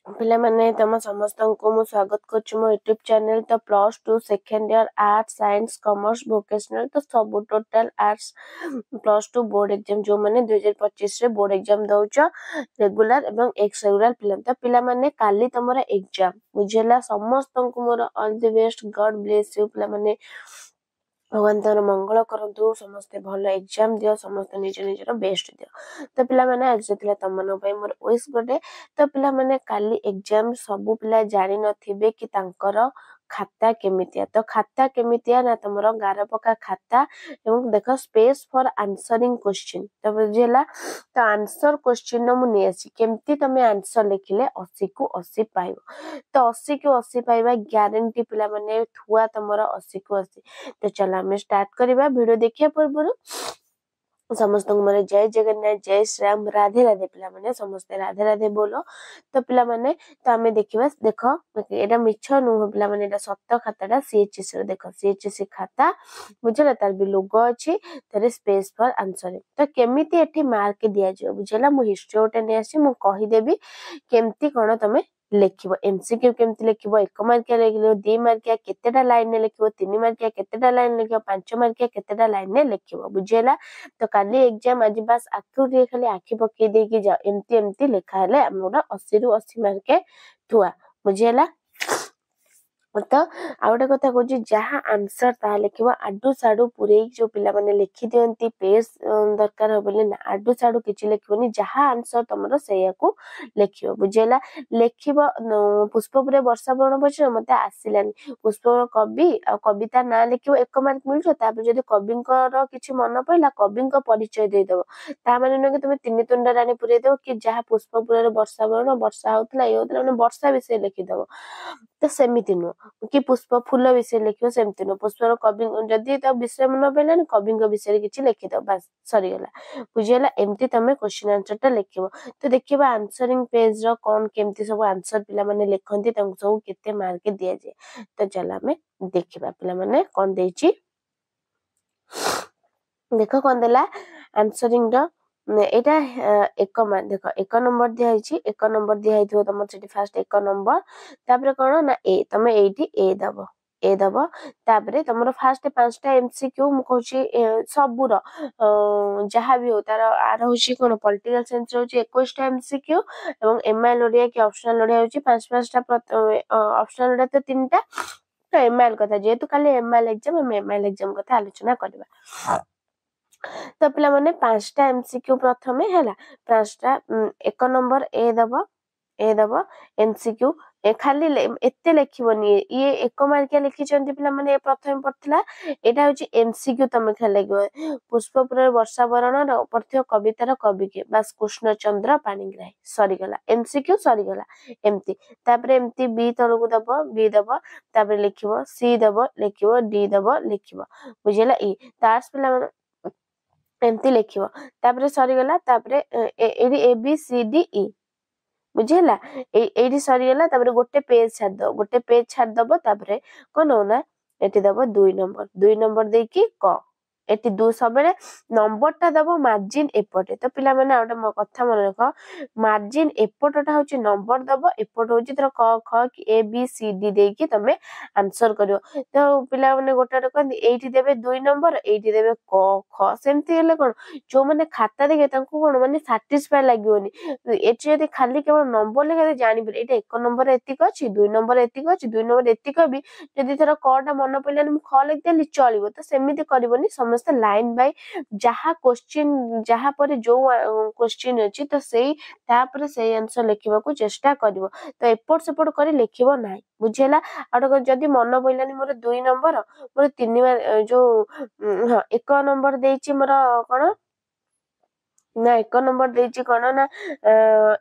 पिला माने तम समस्त को मु स्वागत करछु मो यूट्यूब चैनल। तो plus 2 second year arts science commerce vocational तो सब total arts plus 2 board exam जो माने 2025 रे बोर्ड एग्जाम दउछ रेगुलर एवं एक्स रेगुलर पिला। तो पिला माने काली तमरा एग्जाम बुझेला समस्त को मोर all the best God bless you पिला माने भगवान तर मंगल करंतु समस्ते भल एग्जाम दियो समस्ते निज निजर बेस्ट दियो। तो पिला माने आज जतले तम मन पई मोर विश गोटे तो पिला माने काली एग्जाम सब पिला जानि नथिबे कि तांकर खाता केमितिया तो खाता केमितिया ना तमरो गार पका खाता एवं देखो स्पेस फॉर आंसरिंग क्वेश्चन तो बुझेला। तो आंसर क्वेश्चन मु नै आसी केमती तमे आंसर लिखिले 80 को 80 पाइबो। तो 80 को 80 पाइबा ग्यारंटी पिला माने थुआ तमरो 80 को 80। तो चलो हमें स्टार्ट करिबा वीडियो देखिया पूर्व समस्त माने जय जगन्नाथ जय श्री राम राधे राधे पिला माने समस्त राधे राधे बोलो। तो पिला माने तो हमें देखिबा देखो एटा मिछ नु पिला माने एटा सत्य खाताटा सीएचएस रे देखो सीएचएस खाता बुझला तार भी लोगो अछि तारे स्पेस फॉर आंसरिंग। तो केमिति एठी मार्क दिया जो बुझला मु हिस्ट्री ओटे ने आसी मु कहि देबी केमती कोन तमे लेखिबो एमसीक्यू केमती लेखिबो 1 मार्किया लेखिबो 2 मार्किया केतेटा लाइन ने लेखिबो 3 मार्किया केतेटा लाइन लेखिबो 5 मार्किया केतेटा लाइन ने लेखिबो बुझेला। तो काली एग्जाम आज बस आखु रे खाली आखि पके दे कि जा एमती एमती लेखा हले हमरा 80 रु 80 मार्क थुआ बुझेला। तो आ गोटे कथा कहूँ जहाँ आंसर ता लिखिबो आडू साडू पुरे जो पिला माने लिखि दियंती पेज दरकार हो बोले ना आडू साडू किछि लिखिबोनी जहाँ आंसर तमरो सेया को लिखिबो बुझेला। लिखिबो पुष्पपुरे वर्षा वर्ण पछ मते आसिलानी पुष्पपुर कवि आ कविता ना लिखिबो 1 मार्क मिलछो तापर जदी कविंकर किछि मन पइला कविंक परिचय दे देबो ता माने न कि तुमे तिनि तुंडा रानी पुरे देबो कि जहाँ पुष्पपुरे वर्षा वर्ण वर्षा होतला ए होतला माने वर्षा विषय लिखि देबो। तो सेमिति नो कि पुष्प फूल विषय लिखियो सेमति नो पुष्पर कवि जदी त विषय मन पइलानी कविंक विषय किछि लिखि दो बस सरी गला बुझियला। एमति तमे क्वेश्चन आंसर ता लिखिबो। तो देखिबा आंसरिंग पेज रो कोन केमति सब आंसर पिला माने लिखंती तंग सब केते मार्क दिया जे। तो चला हमें देखिबा पिला माने कोन देछि देखो कोन देला आंसरिंग रो एटा 1 मार्क देखो 1 नंबर दिया हिची 1 नंबर दिया हिथो तमर सेठी फर्स्ट 1 नंबर तापर कोन ना ए तमे एठी ए दबो तापर तमरो फर्स्ट 5टा एमसीक्यू मु कहूची सबुरो जहां भी हो तार आर होची कोन पॉलिटिकल साइंस होची 21टा एमसीक्यू एवं एमआईएल ओडिया कि ऑप्शनल ओडिया होची 5टा ऑप्शनल ओडिया तो 3टा तो एमआईएल कथा जेतु खाली एमआईएल एग्जाम हम एमआईएल एग्जाम कथा आलोचना करबा। तो पिला माने 5टा एमसीक्यू प्रथमे हैला 5टा 1 नंबर ए दबो एमसीक्यू ए खाली एते लिखिबोनी ये 1 मार्किया लिखि चंती पिला माने प्रथमे पड़थिला एटा होची एमसीक्यू तमे खाली लिखिबो पुष्पपुर वर्षा वरण पड़थियो कवितार कवि के बस कृष्ण चंद्र पाणिग्राही सरी गला एमसीक्यू सरी गला एमती तापर एमती बी तळकु दबो बी दबो तापर लिखिबो सी दबो लिखिबो डी दबो लिखिबो बुझिला। ई तार्स पिला एमती लिखिबो तापर सरी गला तापर एडी A B C D E बुझेला एडी सरी गला तापर गोटे पेज छाड़ दबो तापर कोन होना एटी दबो 2 नंबर देकी क एटी दु सबले नंबर ता दबो मार्जिन एपटे। तो पिला माने आउटा मो कथा मन रखो मार्जिन एपटटा होची नंबर दबो एपट होची तर क ख कि ए बी सी डी देकी तमे आंसर करियो। तो पिला माने गोटा कहंदी एठी देबे 2 नंबर एठी देबे क ख सेमती हेले कोन जो माने खाता देखे तांको कोन माने सैटिस्फाई लागियोनी एठी यदि खाली केवल नंबर लेखे जानि पर एटा 1 नंबर एतिक अछि 2 नंबर एतिक अछि 2 नंबर एतिक भी यदि थर कटा मन पइलानी मु ख लिख देली चलिबो। तो सेमिति करबोनी समस्त लाइन बाय जहा क्वेश्चन जहा पर जो क्वेश्चन अछि तो सेही तापर सेही आंसर लिखिबा को चेष्टा करबो। तो एपट सेपट करी लिखिबो नाही बुझियला। आडो जदी मन पइलानी मोर 2 नंबर मोर 3 जो हां 1 नंबर देछि मोर कोन ना 1 नंबर देछि कोन ना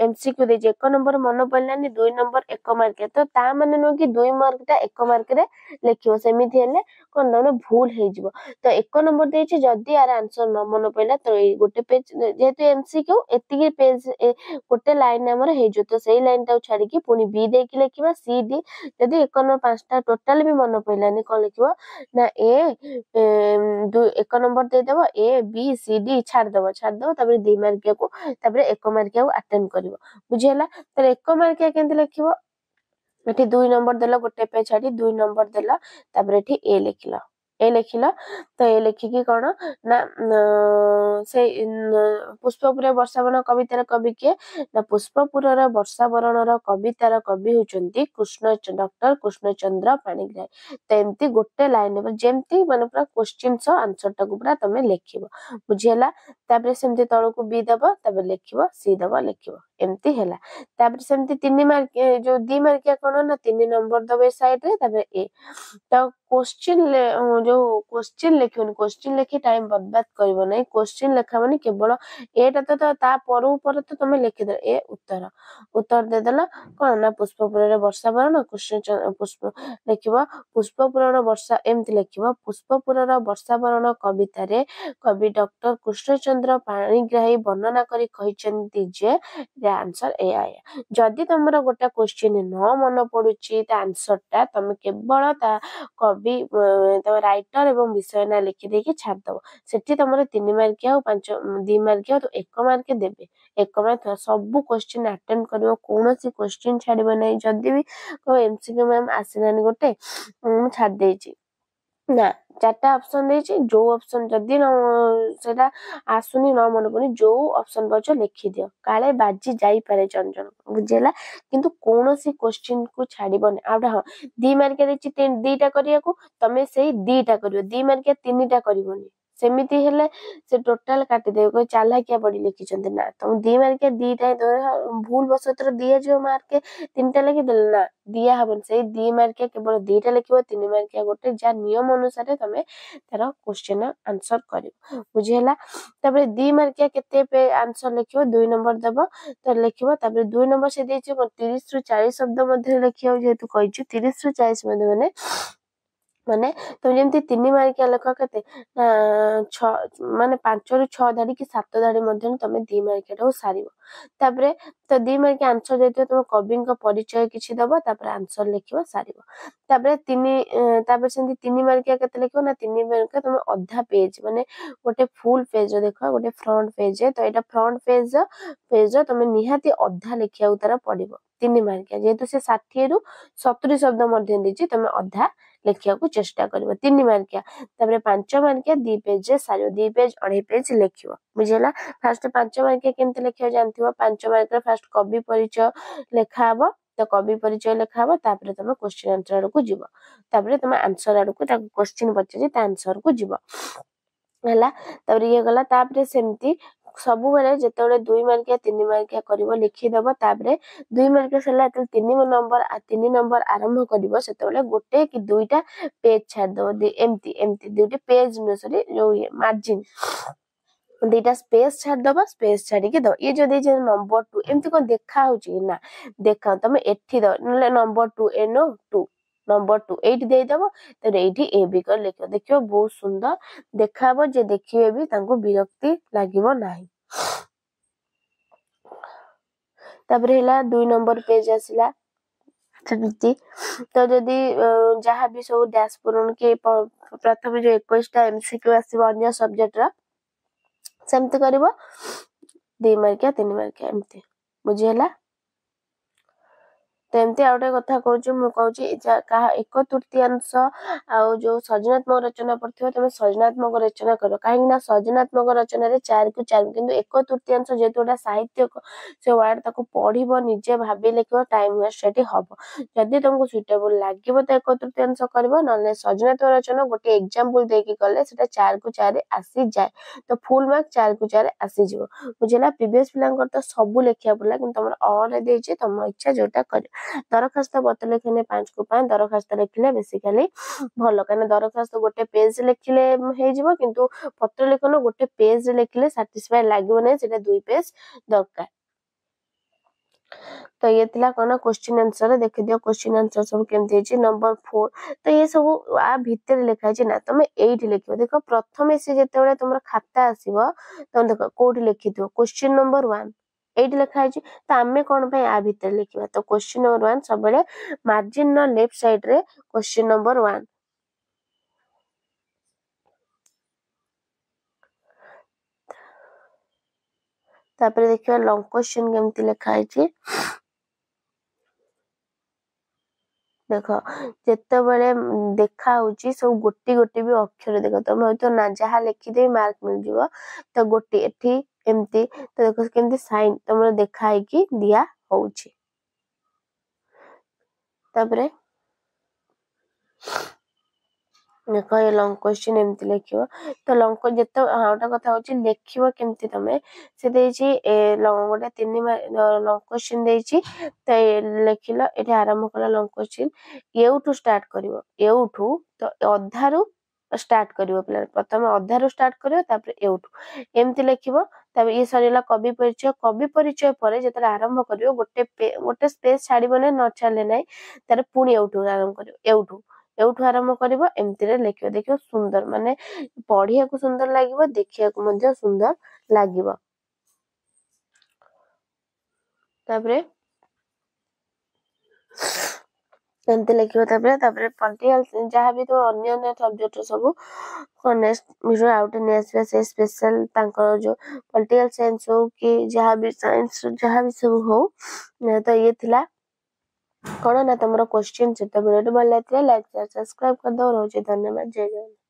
एमसीक्यू देछि 1 नंबर मन पइलानी 2 नंबर 1 मार्क तो ता माने न कि 2 मार्क ता 1 मार्क रे लिखियो सेमिथि हेले कोन ना भूल हे जिवो। तो 1 नंबर देछि जदी आर आंसर न मन पइला तो ए गोटे पेज जेतु एमसीक्यू एतिकी पेज गोटे लाइन हमर हे जो तो सेही लाइन ता छाडी कि पुनी बी दे कि लिखिबा सी डी जदी 1 नंबर 5टा टोटल भी मन पइलानी कोन लिखिबो ना ए 1 नंबर दे देबो ए बी सी डी छाड़ दबो तबे 2 मार्किया को तापरे 1 मार्किया को अटेंड करिवो बुझियला तर 1 मार्किया केंति लिखिवो एठी 2 नंबर देला गोटे पेज छाडी 2 नंबर देला तापरे एठी ए लिखिला तो ए लिखिकी कौन ना से पुष्पपुर वर्षावन कवितार कवि किए ना पुष्पपुर वर्षावरण कवितार कवि होचंती कृष्ण डॉक्टर कृष्णचंद्र पाणिग्राही तो एमती गोटे लाइन जेमती माने पूरा क्वेश्चन आंसर टाकू पूरा तमे लिखिबो बुझियला तापरे सेमती तळको बी दबो तबे लिखिबो सी दबो लिखिबो एमती हैला तापरे सेमती 3 मार्क जो 2 मार्किया कोन ना 3 नंबर दबे साइड रे तापरे ए तो क्वेश्चन जो क्वेश्चन लिखिबो क्वेश्चन लिखि टाइम बर्बाद करबो नै क्वेश्चन लिखा माने केवल एटा तो ता पर तो तुम लिखि दे ए उत्तर दे देला कोन ना पुष्पपुर वर्षावरण कृष्ण पुष्प लिखिबो पुष्पपुर वर्षा एमती लिखिबो पुष्पपुर वर्षावरण कविता रे कवि डॉक्टर कृष्णचंद्र पाणिग्राही वर्णना करी कहिचंती जे आंसर ए आया जदि तुमरा गोटा क्वेश्चन न मन पडुची ता आंसर ता तुम केवल ता कवि तम राइटर एवं विषय ना लिखि देकी छाड़ दबो सेठी तुमरा 3 मार्किया और 2 मार्किया तो 1 मार्क देबे 1 मार्क सब क्वेश्चन अटेंड करिवो कोनोसी क्वेश्चन छाडिबो नै जदि भी को एमसीक्यू मैम आसिनानी गोटे छाड़ देची ना 4टा ऑप्शन देची जो ऑप्शन जदि न सेटा आसुनी न मन पनी जो ऑप्शन बच लिखि दियो काले बाजी जाई पारे जन बुझेला किंतु कोनोसी क्वेश्चन को छाडिबो नै आउडा हां 2 मार्क देची 2टा करिया को तमे सेही 2टा करियो 2 मार्क 3टा करिवोनी सेमिति हेले से टोटल काटि देबो कोइ चालाकिया पडी लिखिचंती ना तुम 2 मार्क 2टा भूल बसतर दिया जो मार्क 3टा लिखि देल ना दिया हबन से 2 मार्क केवल 2टा लिखिबो 3 मार्क गोटे जा नियम अनुसार तमे तार क्वेश्चन आंसर करिवो बुझियला तबरे 2 मार्क केते पे आंसर लिखिबो 2 नंबर दबो तो लिखिबो तबरे 2 नंबर से देछि 30 रु 40 शब्द मध्ये लिखियो जेतु कहिछु 30 रु 40 मध्ये माने तुम जेमती 3 मार्किया लेख केते 6 माने 5 रु 6 धाडी कि 7 धाडी मध्ये तमे 2 मार्किया सारिबो तापरे तो 2 मार्किया आंसर देते तुम कविन को परिचय किछि दबो तापरे आंसर लिखिबो सारिबो तापरे 3 तापरे सेंती 3 मार्किया केते लिखिबो ना 3 मार्किया तुम आधा पेज माने गोटे फुल पेज देखो गोटे फ्रंट पेज तो एटा फ्रंट पेज तमे निहाती आधा लिखिया उतार पड़िबो 3 मार्किया जेतु से 60 रु 70 शब्द मध्ये देछि तमे आधा लिखिया को चेष्टा करिवो 3 मार्किया तापरे 5 मार्किया 2 पेज रे सारियो 2 पेज 2.5 पेज लिखिवो बुझिला फर्स्ट 5 मार्किया केनते लिखियो जानथिवो 5 मार्किया फर्स्ट कवि परिचय लेखा हबो तो कवि परिचय लेखा हबो तापरे तमे क्वेश्चन आंसर को जिवो तापरे तमे आंसर आडू को क्वेश्चन पछे ता आंसर को जिवो हला तापरे ये गला तापरे सेमती सबु बेले जेतेबेले 2 मार्किया 3 मार्किया करिवो लिखि दबो तापरे 2 मार्किया सला 3 नंबर आरंभ करिवो सेतेबेले गोटे कि 2टा पेज छाड़ दबो एमती 2टा पेज न सरी जो ये मार्जिन 2टा स्पेस छाड़ दबो स्पेस छाड़ी के दो ये जो दे जे नंबर 2 एमती को देखा होची ना देखा तमे एठी दो नंबर 2 एनो 2 नंबर 2 8 दे दबो तो एठी ए बी कर लिखो देखियो बहुत सुंदर देखाबो जे देखिए भी तांको विरक्ति लागिवो नाही तापरे हला 2 नंबर पेज आसिला सेमती तो जदी जहा भी सब डैश पूरण के प्रथम जो 21 टा एमसीक्यू आसीबो अन्य सब्जेक्ट रा सेमती करबो 2 मार्किया 3 मार्किया एमती बुझियला तो एमती आउटे कथा कहूँ मु कहूँ कहा 1/3 आउ जो सृजनात्मक रचना पड़थिबो तमे सृजनात्मक रचना करो काहे ना सृजनात्मक रचना रे 4 को 4 किंतु 1/3 जेतोडा साहित्य से वर्ड ताको पढिबो निजे भाबी लिखिबो टाइम वेस्ट सेठी हबो जदी तुमको सुटेबल लागिबो तो 1/3 करबो नले सृजनात्मक रचना गोटे एग्जांपल देकी करले सेटा 4 को 4 रे आसी जाय तो फुल मार्क 4 को 4 आसी जिवो बुझिला प्रीवियस पिलांकर तो सब लिखिया पड़ला किंतु हमर ऑल देछि तम इच्छा जोटा कर दरखास्त पत्र लिखने 5 को 5 दरखास्त लिखले बेसिकली भलो काने दरखास्त गोटे पेज लिखले हे जिवो किंतु पत्र लिखन गोटे पेज लिखले सैटिस्फाई लागिवो नै सेटा 2 पेज दरकार तो ये थिला कोन क्वेश्चन आंसर देख दियो क्वेश्चन आंसर सब केमति अछि नंबर 4 तो ये सब आ भीतर लिखा छै ना तमे 8 लिखियो देखो प्रथमे से जेतेबेले तुमरा खाता आसीबो तो देखो कोड लिखितो क्वेश्चन नंबर 1 8 लिखा है तो आमे कोन पे आ भीतर लिखिबा तो क्वेश्चन नंबर 1 सबले मार्जिन न लेफ्ट साइड रे क्वेश्चन नंबर 1 तापर देखिए लॉन्ग क्वेश्चन केमती लिखा है देख जिते देखा सब गोटी गोटी भी अक्षर देख तुम तो ना जहाँ लिखिदे मार्क मिल जाव तो गोटी एठी एमती तो देख केमती साइन तुम देखा दिया होउची तापरे देख ये लॉन्ग क्वेश्चन एमती लिखियो तो लॉन्ग जिते हाँ गोटे कथा होची लिखियो केमती तमे से देछि गोटे 3 लॉन्ग क्वेश्चन देछि तो लिखिलो एठी आरंभ कला लॉन्ग क्वेश्चन एउठू स्टार्ट करिवो एउठू तो अधारू स्टार्ट करिवो पिला प्रथम अधारू स्टार्ट करिवो तापर एउठू एमती लिखिबो तब ये सरिला कवि परिचय पर जेतरा आरंभ करिवो गोटे स्पेस छाड़िबो नै न छाड़ले नै तार पुणी एउठू आरंभ करिवो एउठू आरंभ करिवो एमती रे लिखियो देखियो सुंदर माने पढ़िया को सुंदर लागिवो देखिया को मध्य सुंदर लागिवो तापरे एमती लिखियो तापरे पॉलिटिकल जहाँ भी तो अन्य अन्य सब्जेक्ट सब नेक्स्ट वीडियो आउट नेक्स्ट से स्पेशल तांकर जो पॉलिटिकल साइंस हो कि जहाँ भी साइंस जहाँ भी सब हो तो ये थिला कौन ना तुम क्वेश्चन से तो वीडियो भल लाइक सब्सक्राइब कर दो। धन्यवाद। जय जगन्नाथ।